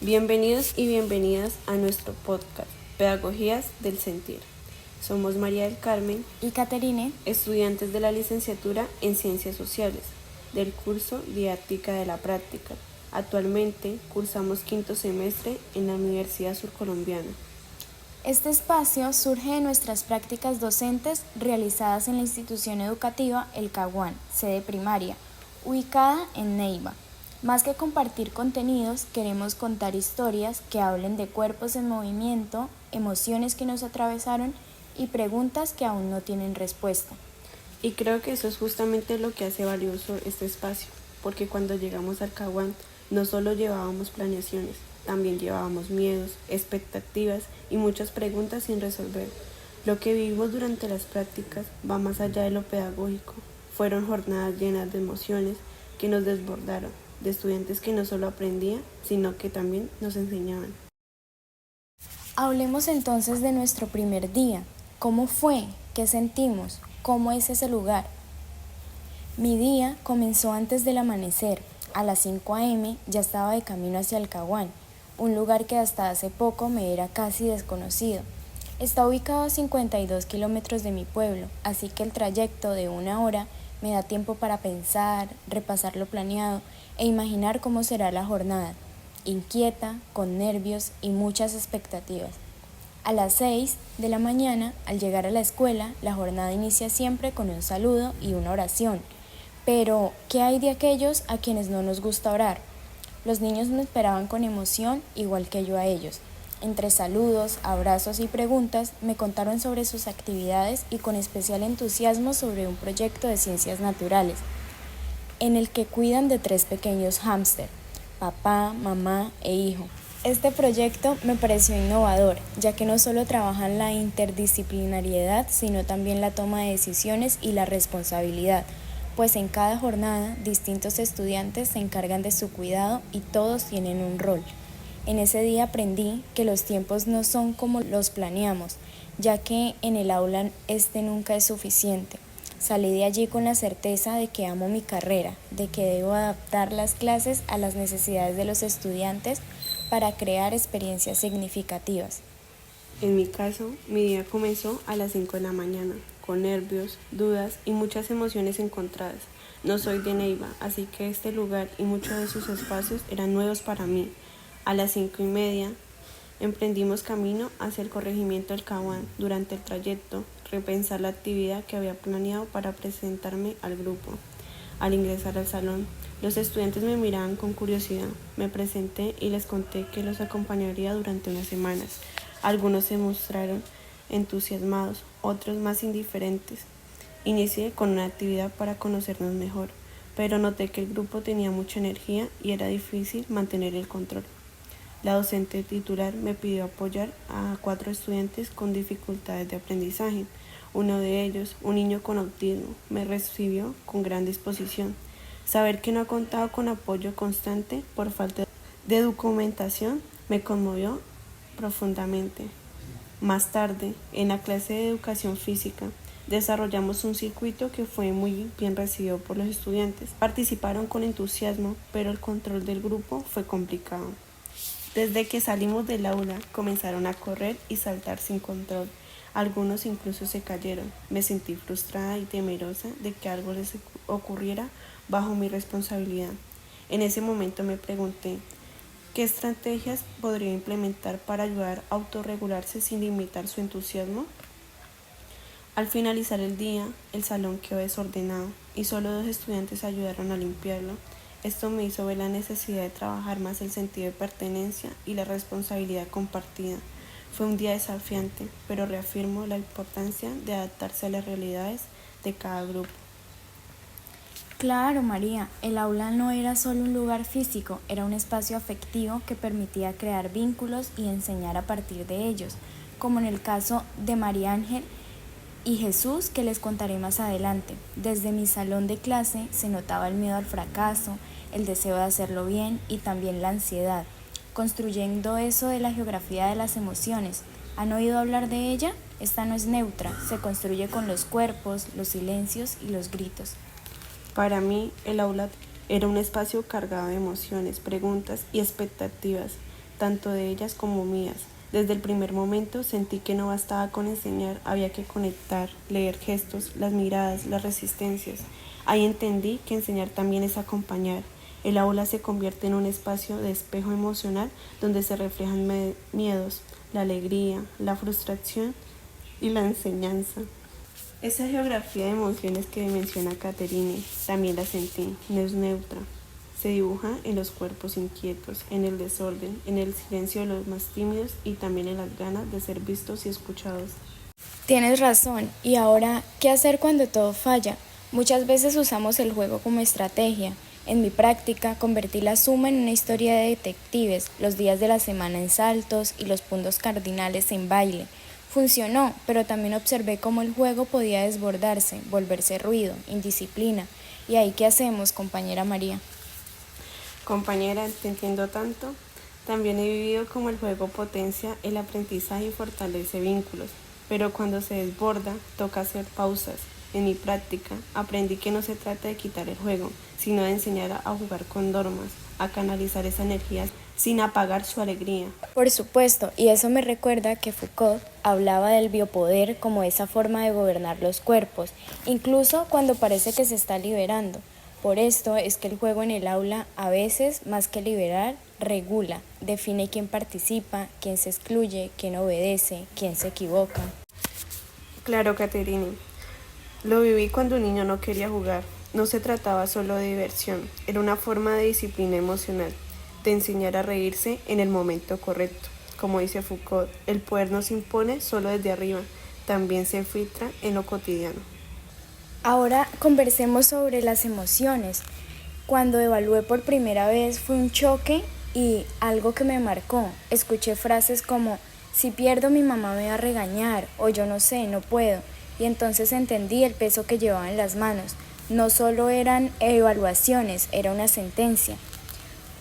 Bienvenidos y bienvenidas a nuestro podcast, Pedagogías del Sentir. Somos María del Carmen y Caterine, estudiantes de la licenciatura en Ciencias Sociales, del curso Didáctica de la Práctica. Actualmente cursamos quinto semestre en la Universidad Surcolombiana. Este espacio surge de nuestras prácticas docentes realizadas en la institución educativa El Caguán, sede primaria, ubicada en Neiva. Más que compartir contenidos, queremos contar historias que hablen de cuerpos en movimiento, emociones que nos atravesaron y preguntas que aún no tienen respuesta. Y creo que eso es justamente lo que hace valioso este espacio, porque cuando llegamos al Caguán no solo llevábamos planeaciones, también llevábamos miedos, expectativas y muchas preguntas sin resolver. Lo que vivimos durante las prácticas va más allá de lo pedagógico. Fueron jornadas llenas de emociones que nos desbordaron, de estudiantes que no solo aprendían, sino que también nos enseñaban. Hablemos entonces de nuestro primer día. ¿Cómo fue? ¿Qué sentimos? ¿Cómo es ese lugar? Mi día comenzó antes del amanecer. A las 5 a.m. ya estaba de camino hacia el Caguán, un lugar que hasta hace poco me era casi desconocido. Está ubicado a 52 kilómetros de mi pueblo, así que el trayecto de 1 hora me da tiempo para pensar, repasar lo planeado e imaginar cómo será la jornada, inquieta, con nervios y muchas expectativas. A las 6 de la mañana, al llegar a la escuela, la jornada inicia siempre con un saludo y una oración. Pero, ¿qué hay de aquellos a quienes no nos gusta orar? Los niños me esperaban con emoción, igual que yo a ellos. Entre saludos, abrazos y preguntas, me contaron sobre sus actividades y con especial entusiasmo sobre un proyecto de ciencias naturales, en el que cuidan de 3 pequeños hámster, papá, mamá e hijo. Este proyecto me pareció innovador, ya que no solo trabajan la interdisciplinariedad, sino también la toma de decisiones y la responsabilidad, pues en cada jornada distintos estudiantes se encargan de su cuidado y todos tienen un rol. En ese día aprendí que los tiempos no son como los planeamos, ya que en el aula este nunca es suficiente. Salí de allí con la certeza de que amo mi carrera, de que debo adaptar las clases a las necesidades de los estudiantes para crear experiencias significativas. En mi caso, mi día comenzó a las 5 de la mañana, con nervios, dudas y muchas emociones encontradas. No soy de Neiva, así que este lugar y muchos de sus espacios eran nuevos para mí. A las 5:30 emprendimos camino hacia el corregimiento del Caguán. Durante el trayecto, repensar la actividad que había planeado para presentarme al grupo. Al ingresar al salón, los estudiantes me miraban con curiosidad. Me presenté y les conté que los acompañaría durante unas semanas. Algunos se mostraron entusiasmados, otros más indiferentes. Inicié con una actividad para conocernos mejor, pero noté que el grupo tenía mucha energía y era difícil mantener el control. La docente titular me pidió apoyar a 4 estudiantes con dificultades de aprendizaje. Uno de ellos, un niño con autismo, me recibió con gran disposición. Saber que no ha contado con apoyo constante por falta de documentación me conmovió profundamente. Más tarde, en la clase de educación física, desarrollamos un circuito que fue muy bien recibido por los estudiantes. Participaron con entusiasmo, pero el control del grupo fue complicado. Desde que salimos del aula, comenzaron a correr y saltar sin control. Algunos incluso se cayeron. Me sentí frustrada y temerosa de que algo les ocurriera bajo mi responsabilidad. En ese momento me pregunté, ¿qué estrategias podría implementar para ayudar a autorregularse sin limitar su entusiasmo? Al finalizar el día, el salón quedó desordenado y solo 2 estudiantes ayudaron a limpiarlo. Esto me hizo ver la necesidad de trabajar más el sentido de pertenencia y la responsabilidad compartida. Fue un día desafiante, pero reafirmo la importancia de adaptarse a las realidades de cada grupo. Claro, María, el aula no era solo un lugar físico, era un espacio afectivo que permitía crear vínculos y enseñar a partir de ellos, como en el caso de María Ángel y Jesús, que les contaré más adelante. Desde mi salón de clase se notaba el miedo al fracaso, el deseo de hacerlo bien y también la ansiedad, construyendo eso de la geografía de las emociones. ¿Han oído hablar de ella? Esta no es neutra, se construye con los cuerpos, los silencios y los gritos. Para mí, el aula era un espacio cargado de emociones, preguntas y expectativas. tanto de ellas como mías. Desde el primer momento sentí que no bastaba con enseñar, había que conectar, leer gestos, las miradas, las resistencias. Ahí entendí que enseñar también es acompañar. El aula se convierte en un espacio de espejo emocional donde se reflejan miedos, la alegría, la frustración y la enseñanza. Esa geografía de emociones que menciona Caterine, también la sentí, no es neutra. Se dibuja en los cuerpos inquietos, en el desorden, en el silencio de los más tímidos y también en las ganas de ser vistos y escuchados. Tienes razón, y ahora, ¿qué hacer cuando todo falla? Muchas veces usamos el juego como estrategia. En mi práctica, convertí la suma en una historia de detectives, los días de la semana en saltos y los puntos cardinales en baile. Funcionó, pero también observé cómo el juego podía desbordarse, volverse ruido, indisciplina. ¿Y ahí qué hacemos, compañera María? Compañera, te entiendo tanto. También he vivido cómo el juego potencia el aprendizaje y fortalece vínculos, pero cuando se desborda, toca hacer pausas. En mi práctica, aprendí que no se trata de quitar el juego, sino de enseñar a jugar con normas, a canalizar esa energía sin apagar su alegría. Por supuesto, y eso me recuerda que Foucault hablaba del biopoder como esa forma de gobernar los cuerpos, incluso cuando parece que se está liberando. Por esto es que el juego en el aula, a veces, más que liberar, regula, define quién participa, quién se excluye, quién obedece, quién se equivoca. Claro, Caterine. Lo viví cuando un niño no quería jugar. No se trataba solo de diversión, era una forma de disciplina emocional, de enseñar a reírse en el momento correcto. Como dice Foucault, el poder no se impone solo desde arriba, también se filtra en lo cotidiano. Ahora conversemos sobre las emociones. Cuando evalué por primera vez fue un choque y algo que me marcó. Escuché frases como, si pierdo mi mamá me va a regañar, o yo no sé, no puedo. Y entonces entendí el peso que llevaba en las manos. No solo eran evaluaciones, era una sentencia.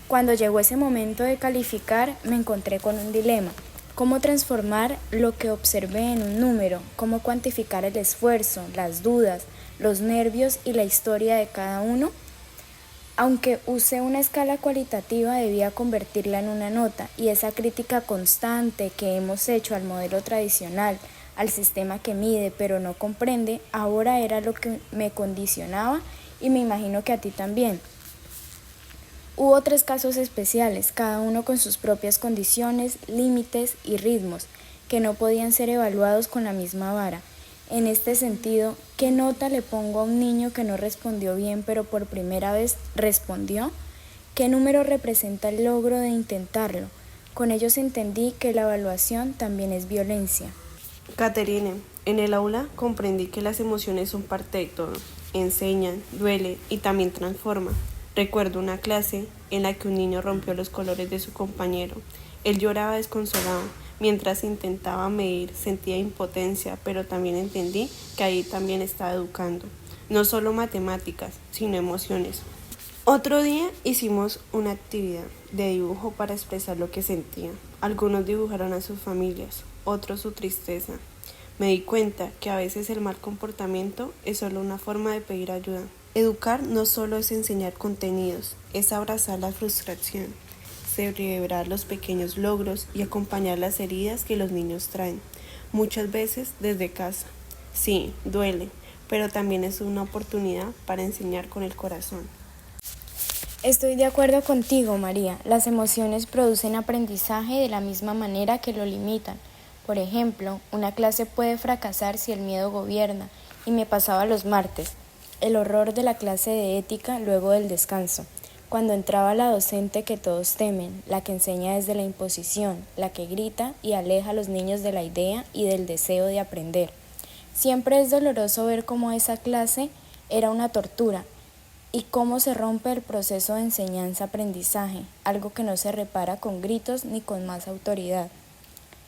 Cuando llegó ese momento de calificar, me encontré con un dilema. ¿Cómo transformar lo que observé en un número? ¿Cómo cuantificar el esfuerzo, las dudas, los nervios y la historia de cada uno? Aunque usé una escala cualitativa, debía convertirla en una nota, y esa crítica constante que hemos hecho al modelo tradicional, al sistema que mide pero no comprende, ahora era lo que me condicionaba y me imagino que a ti también. Hubo 3 casos especiales, cada uno con sus propias condiciones, límites y ritmos, que no podían ser evaluados con la misma vara. En este sentido, ¿qué nota le pongo a un niño que no respondió bien pero por primera vez respondió? ¿Qué número representa el logro de intentarlo? Con ellos entendí que la evaluación también es violencia. Caterine, en el aula comprendí que las emociones son parte de todo. Enseñan, duele y también transforman. Recuerdo una clase en la que un niño rompió los colores de su compañero. Él lloraba desconsolado. Mientras intentaba medir, sentía impotencia, pero también entendí que ahí también estaba educando. No solo matemáticas, sino emociones. Otro día hicimos una actividad de dibujo para expresar lo que sentían. Algunos dibujaron a sus familias, otros su tristeza. Me di cuenta que a veces el mal comportamiento es solo una forma de pedir ayuda. Educar no solo es enseñar contenidos, es abrazar la frustración, celebrar los pequeños logros y acompañar las heridas que los niños traen, muchas veces desde casa. Sí, duele, pero también es una oportunidad para enseñar con el corazón. Estoy de acuerdo contigo, María. Las emociones producen aprendizaje de la misma manera que lo limitan. Por ejemplo, una clase puede fracasar si el miedo gobierna, y me pasaba los martes. El horror de la clase de ética luego del descanso, cuando entraba la docente que todos temen, la que enseña desde la imposición, la que grita y aleja a los niños de la idea y del deseo de aprender. Siempre es doloroso ver cómo esa clase era una tortura y cómo se rompe el proceso de enseñanza-aprendizaje, algo que no se repara con gritos ni con más autoridad.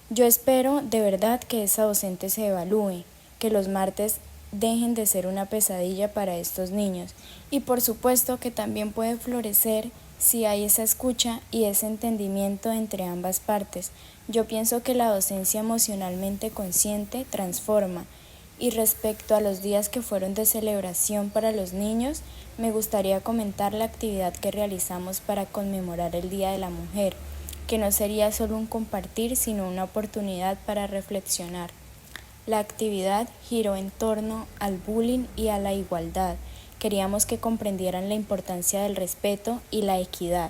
Yo espero de verdad que esa docente se evalúe, que los martes dejen de ser una pesadilla para estos niños, y por supuesto que también puede florecer si hay esa escucha y ese entendimiento entre ambas partes. Yo pienso que la docencia emocionalmente consciente transforma. Y respecto a los días que fueron de celebración para los niños, me gustaría comentar la actividad que realizamos para conmemorar el Día de la Mujer. que no sería solo un compartir, sino una oportunidad para reflexionar. La actividad giró en torno al bullying y a la igualdad. Queríamos que comprendieran la importancia del respeto y la equidad.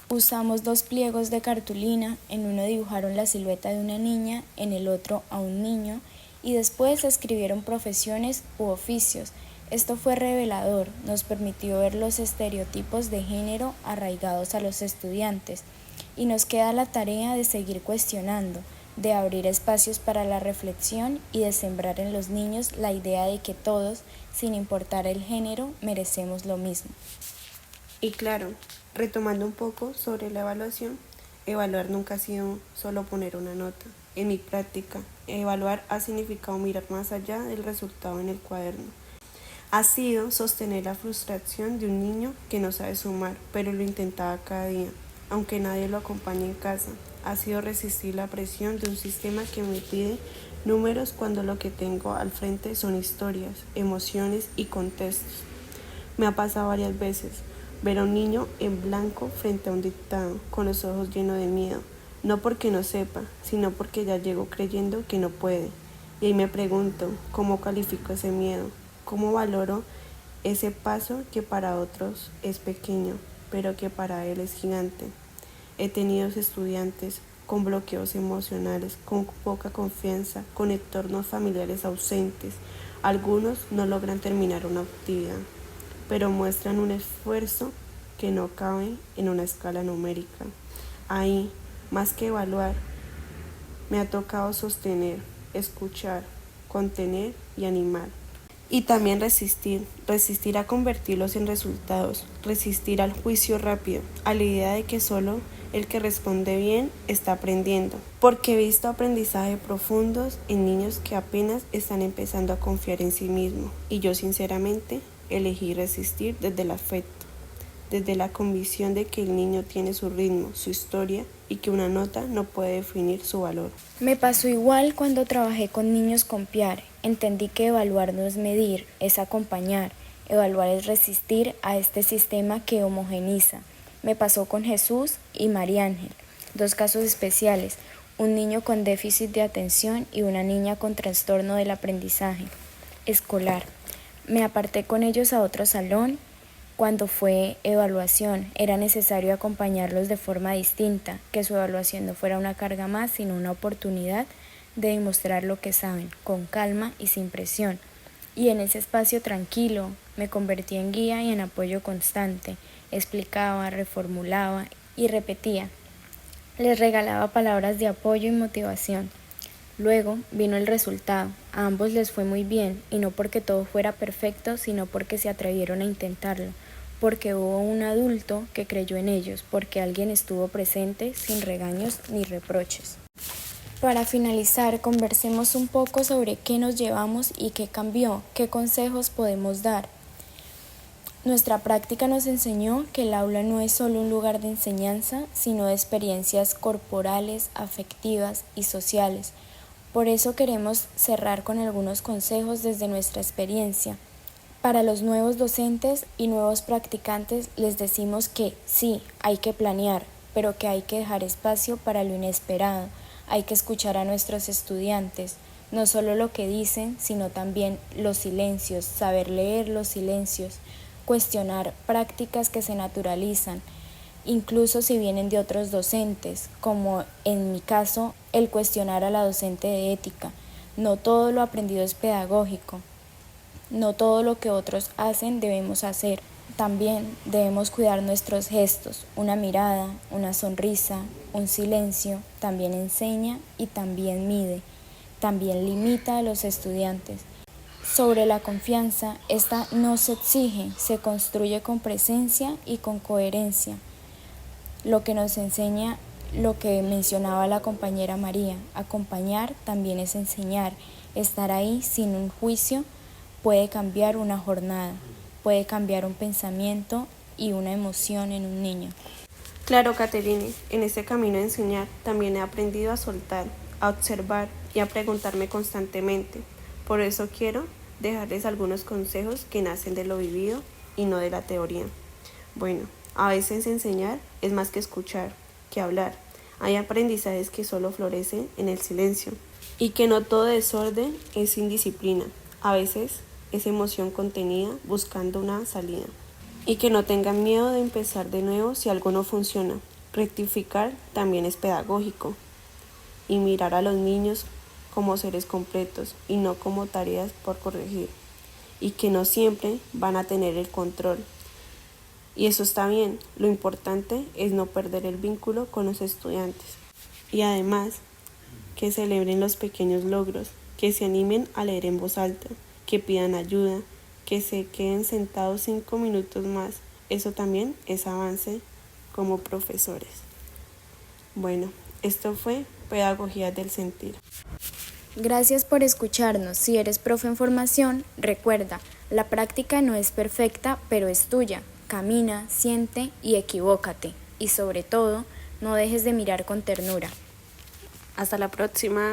Usamos 2 pliegos de cartulina, en uno dibujaron la silueta de una niña, en el otro a un niño, y después escribieron profesiones u oficios. Esto fue revelador, nos permitió ver los estereotipos de género arraigados a los estudiantes, y nos queda la tarea de seguir cuestionando, de abrir espacios para la reflexión y de sembrar en los niños la idea de que todos, sin importar el género, merecemos lo mismo. Y claro, retomando un poco sobre la evaluación, evaluar nunca ha sido solo poner una nota. En mi práctica, evaluar ha significado mirar más allá del resultado en el cuaderno. Ha sido sostener la frustración de un niño que no sabe sumar, pero lo intentaba cada día, aunque nadie lo acompañe en casa. Ha sido resistir la presión de un sistema que me pide números cuando lo que tengo al frente son historias, emociones y contextos. Me ha pasado varias veces ver a un niño en blanco frente a un dictado, con los ojos llenos de miedo, no porque no sepa, sino porque ya llegó creyendo que no puede. Y ahí me pregunto, ¿cómo califico ese miedo? ¿Cómo valoro ese paso que para otros es pequeño, pero que para él es gigante? He tenido estudiantes con bloqueos emocionales, con poca confianza, con entornos familiares ausentes. Algunos no logran terminar una actividad, pero muestran un esfuerzo que no cabe en una escala numérica. Ahí, más que evaluar, me ha tocado sostener, escuchar, contener y animar. Y también resistir a convertirlos en resultados, resistir al juicio rápido, a la idea de que solo el que responde bien está aprendiendo, porque he visto aprendizaje profundos en niños que apenas están empezando a confiar en sí mismos, y yo sinceramente elegí resistir desde el afecto, desde la convicción de que el niño tiene su ritmo, su historia y que una nota no puede definir su valor. Me pasó igual cuando trabajé con niños con PIAR. Entendí que evaluar no es medir, es acompañar. Evaluar es resistir a este sistema que homogeniza. Me pasó con Jesús y María Ángel, 2 casos especiales, un niño con déficit de atención y una niña con trastorno del aprendizaje escolar. Me aparté con ellos a otro salón. Cuando fue evaluación, era necesario acompañarlos de forma distinta, que su evaluación no fuera una carga más, sino una oportunidad de demostrar lo que saben, con calma y sin presión. Y en ese espacio tranquilo, me convertí en guía y en apoyo constante. Explicaba, reformulaba y repetía. Les regalaba palabras de apoyo y motivación. Luego vino el resultado. A ambos les fue muy bien, y no porque todo fuera perfecto, sino porque se atrevieron a intentarlo, porque hubo un adulto que creyó en ellos, porque alguien estuvo presente sin regaños ni reproches. Para finalizar, conversemos un poco sobre qué nos llevamos y qué cambió, qué consejos podemos dar. Nuestra práctica nos enseñó que el aula no es solo un lugar de enseñanza, sino de experiencias corporales, afectivas y sociales. Por eso queremos cerrar con algunos consejos desde nuestra experiencia. Para los nuevos docentes y nuevos practicantes les decimos que sí, hay que planear, pero que hay que dejar espacio para lo inesperado. Hay que escuchar a nuestros estudiantes, no solo lo que dicen, sino también los silencios, saber leer los silencios, cuestionar prácticas que se naturalizan, incluso si vienen de otros docentes, como en mi caso, el cuestionar a la docente de ética. No todo lo aprendido es pedagógico, no todo lo que otros hacen debemos hacer. También debemos cuidar nuestros gestos, una mirada, una sonrisa, un silencio, también enseña y también mide, también limita a los estudiantes. Sobre la confianza, esta no se exige, se construye con presencia y con coherencia. Lo que nos enseña lo que mencionaba la compañera María, acompañar también es enseñar, estar ahí sin un juicio puede cambiar una jornada, puede cambiar un pensamiento y una emoción en un niño. Claro, Caterine, en este camino de enseñar también he aprendido a soltar, a observar y a preguntarme constantemente. Por eso quiero dejarles algunos consejos que nacen de lo vivido y no de la teoría. Bueno, a veces enseñar es más que escuchar, que hablar. Hay aprendizajes que solo florecen en el silencio y que no todo desorden es indisciplina. A veces es emoción contenida buscando una salida. Y que no tengan miedo de empezar de nuevo si algo no funciona. Rectificar también es pedagógico. Y mirar a los niños como seres completos y no como tareas por corregir. Y que no siempre van a tener el control. Y eso está bien. Lo importante es no perder el vínculo con los estudiantes. Y además, que celebren los pequeños logros, que se animen a leer en voz alta, que pidan ayuda, que se queden sentados 5 minutos más. Eso también es avance como profesores. Bueno, esto fue Pedagogía del Sentir. Gracias por escucharnos. Si eres profe en formación, recuerda, la práctica no es perfecta, pero es tuya. Camina, siente y equivócate. Y sobre todo, no dejes de mirar con ternura. Hasta la próxima.